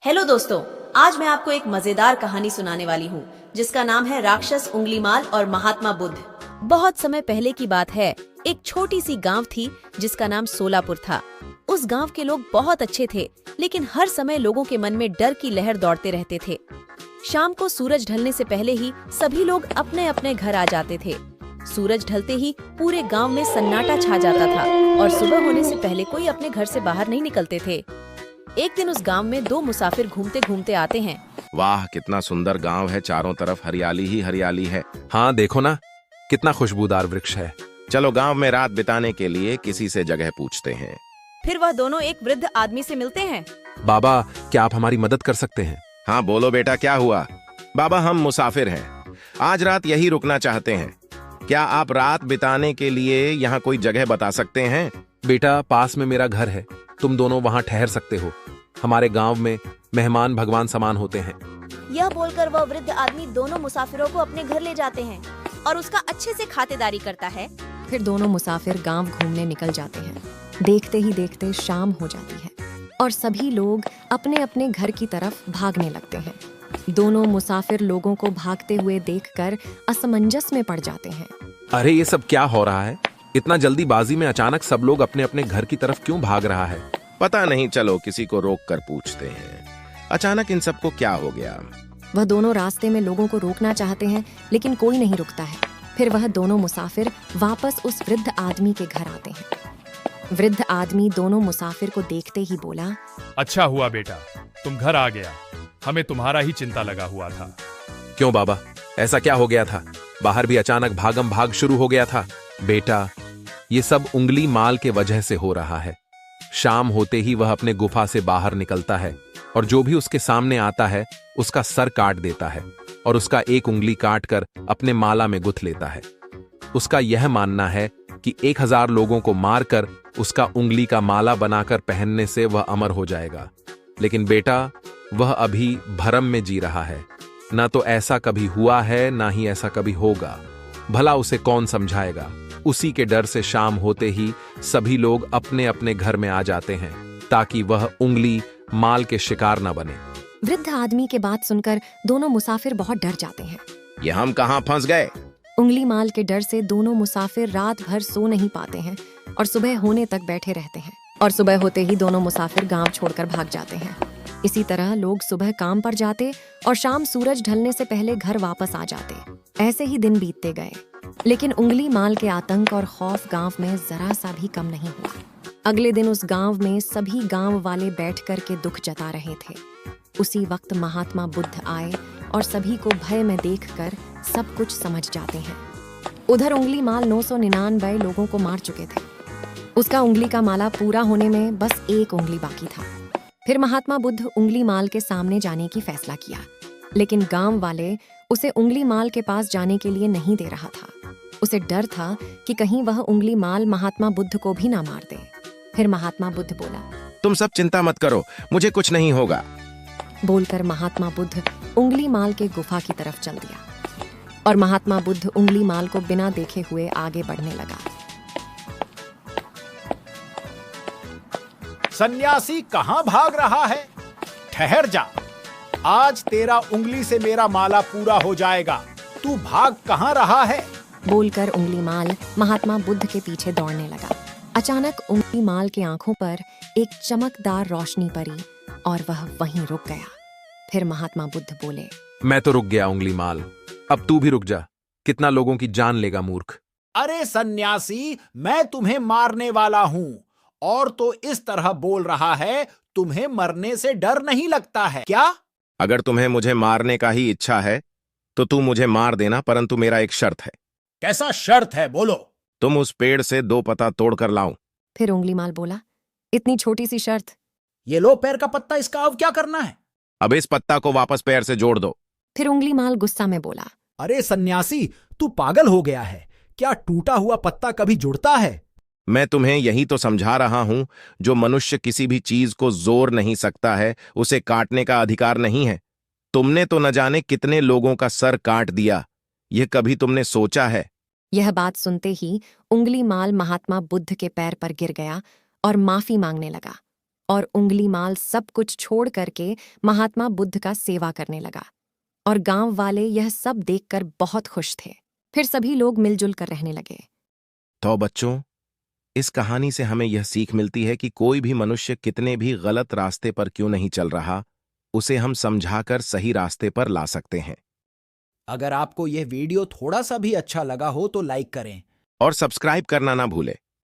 Hello दोस्तों, आज मैं आपको एक मजेदार कहानी सुनाने वाली हूँ जिसका नाम है राक्षस उंगलीमाल और महात्मा बुद्ध। बहुत समय पहले की बात है। एक छोटी सी गांव थी जिसका नाम सोलापुर था। उस गांव के लोग बहुत अच्छे थे, लेकिन हर समय लोगों के मन में डर की लहर दौड़ते रहते थे। शाम को सूरज ढलने से पहले ही सभी लोग अपने अपने घर आ जाते थे। सूरज ढलते ही पूरे गांव में सन्नाटा छा जाता था और सुबह होने से पहले कोई अपने घर से बाहर नहीं निकलते थे। एक दिन उस गांव में दो मुसाफिर घूमते घूमते आते हैं। वाह, कितना सुंदर गांव है। चारों तरफ हरियाली ही हरियाली है। हाँ देखो ना, कितना खुशबूदार वृक्ष है। चलो गांव में रात बिताने के लिए किसी से जगह पूछते हैं। फिर वह दोनों एक वृद्ध आदमी से मिलते हैं। बाबा, क्या आप हमारी मदद कर सकते हैं? हाँ बोलो बेटा, क्या हुआ? बाबा, हम मुसाफिर हैं, आज रात यही रुकना चाहते हैं। क्या आप रात बिताने के लिए यहाँ कोई जगह बता सकते हैं? बेटा, पास में मेरा घर है, तुम दोनों वहाँ ठहर सकते हो। हमारे गांव में मेहमान भगवान समान होते हैं। यह बोलकर वह वृद्ध आदमी दोनों मुसाफिरों को अपने घर ले जाते हैं और उसका अच्छे से खातिरदारी करता है। फिर दोनों मुसाफिर गांव घूमने निकल जाते हैं। देखते ही देखते शाम हो जाती है और सभी लोग अपने अपने घर की तरफ भागने लगते हैं। दोनों मुसाफिर लोगों को भागते हुए देखकर असमंजस में पड़ जाते हैं। अरे ये सब क्या हो रहा है? इतना जल्दीबाजी में अचानक सब लोग अपने अपने घर की तरफ क्यों भाग रहा है? पता नहीं, चलो किसी को रोक कर पूछते हैं। अचानक इन सबको क्या हो गया? वह दोनों रास्ते में लोगों को रोकना चाहते हैं, लेकिन कोई नहीं रुकता है। फिर वह दोनों मुसाफिर वापस उस वृद्ध आदमी के घर आते हैं। वृद्ध आदमी दोनों मुसाफिर को देखते ही बोला, अच्छा हुआ बेटा, तुम घर आ गया। हमें तुम्हारा ही चिंता लगा हुआ था। क्यों बाबा, ऐसा क्या हो गया था? बाहर भी अचानक भागम भाग शुरू हो गया था। बेटा, ये सब उंगली माल के वजह से हो रहा है। शाम होते ही वह अपने गुफा से बाहर निकलता है और जो भी उसके सामने आता है उसका सर काट देता है और उसका एक उंगली काट कर अपने माला में गुथ लेता है। उसका यह मानना है कि 1000 लोगों को मारकर उसका उंगली का माला बनाकर पहनने से वह अमर हो जाएगा। लेकिन बेटा, वह अभी भरम में जी रहा है। ना तो ऐसा कभी हुआ है, ना ही ऐसा कभी होगा। भला उसे कौन समझाएगा? उसी के डर से शाम होते ही सभी लोग अपने अपने घर में आ जाते हैं ताकि वह उंगली माल के शिकार न बने। वृद्ध आदमी के बात सुनकर दोनों मुसाफिर बहुत डर जाते हैं। ये हम कहाँ फंस गए? उंगली माल के डर से दोनों मुसाफिर रात भर सो नहीं पाते हैं और सुबह होने तक बैठे रहते हैं। और सुबह होते ही दोनों मुसाफिर गांव छोड़कर भाग जाते हैं। इसी तरह लोग सुबह काम पर जाते और शाम सूरज ढलने से पहले घर वापस आ जाते। ऐसे ही दिन बीतते गए, लेकिन उंगली माल के आतंक और खौफ गांव में जरा सा भी कम नहीं हुआ। अगले दिन उस गांव में सभी गांव वाले बैठ कर के दुख जता रहे थे। उसी वक्त महात्मा बुद्ध आए और सभी को भय में देखकर सब कुछ समझ जाते हैं। उधर उंगली माल 999 लोगों को मार चुके थे। उसका उंगली का माला पूरा होने में बस एक उंगली बाकी था। फिर महात्मा बुद्ध उंगली माल के सामने जाने की फैसला किया, लेकिन गांव वाले उसे उंगली माल के पास जाने के लिए नहीं दे रहा था। उसे डर था कि कहीं वह उंगली माल महात्मा बुद्ध को भी ना मार दे। फिर महात्मा बुद्ध बोला, तुम सब चिंता मत करो, मुझे कुछ नहीं होगा। बोलकर महात्मा बुद्ध उंगली माल के गुफा की तरफ चल दिया और महात्मा बुद्ध उंगली माल को बिना देखे हुए आगे बढ़ने लगा। सन्यासी कहाँ भाग रहा है? ठहर जा, आज तेरा उंगली से मेरा माला पूरा हो जाएगा। तू भाग कहाँ रहा है? बोलकर उंगली माल महात्मा बुद्ध के पीछे दौड़ने लगा। अचानक उंगली माल की आंखों पर एक चमकदार रोशनी पड़ी और वह वहीं रुक गया। फिर महात्मा बुद्ध बोले, मैं तो रुक गया उंगली माल, अब तू भी रुक जा। कितना लोगों की जान लेगा मूर्ख। अरे सन्यासी, मैं तुम्हें मारने वाला हूँ और तो इस तरह बोल रहा है, तुम्हें मरने से डर नहीं लगता है क्या? अगर तुम्हें मुझे मारने का ही इच्छा है तो तू मुझे मार देना, परंतु मेरा एक शर्त है। कैसा शर्त है, बोलो। तुम उस पेड़ से 2 पत्ता तोड़ कर लाओ। फिर उंगली माल बोला, इतनी छोटी सी शर्त? ये लो पैर का पत्ता, इसका अब क्या करना है? अब इस पत्ता को वापस पैर से जोड़ दो। फिर उंगली माल गुस्सा में बोला, अरे सन्यासी, तू पागल हो गया है क्या? टूटा हुआ पत्ता कभी जुड़ता है? मैं तुम्हें यही तो समझा रहा हूं, जो मनुष्य किसी भी चीज को जोड़ नहीं सकता है, उसे काटने का अधिकार नहीं है। तुमने तो न जाने कितने लोगों का सर काट दिया, यह कभी तुमने सोचा है? यह बात सुनते ही उंगली माल महात्मा बुद्ध के पैर पर गिर गया और माफी मांगने लगा और उंगलीमाल सब कुछ छोड़ करके महात्मा बुद्ध का सेवा करने लगा। और गांव वाले यह सब देखकर बहुत खुश थे। फिर सभी लोग मिलजुल कर रहने लगे। तो बच्चों, इस कहानी से हमें यह सीख मिलती है कि कोई भी मनुष्य कितने भी गलत रास्ते पर क्यों नहीं चल रहा, उसे हम समझाकर सही रास्ते पर ला सकते हैं। अगर आपको यह वीडियो थोड़ा सा भी अच्छा लगा हो तो लाइक करें। और सब्सक्राइब करना ना भूले।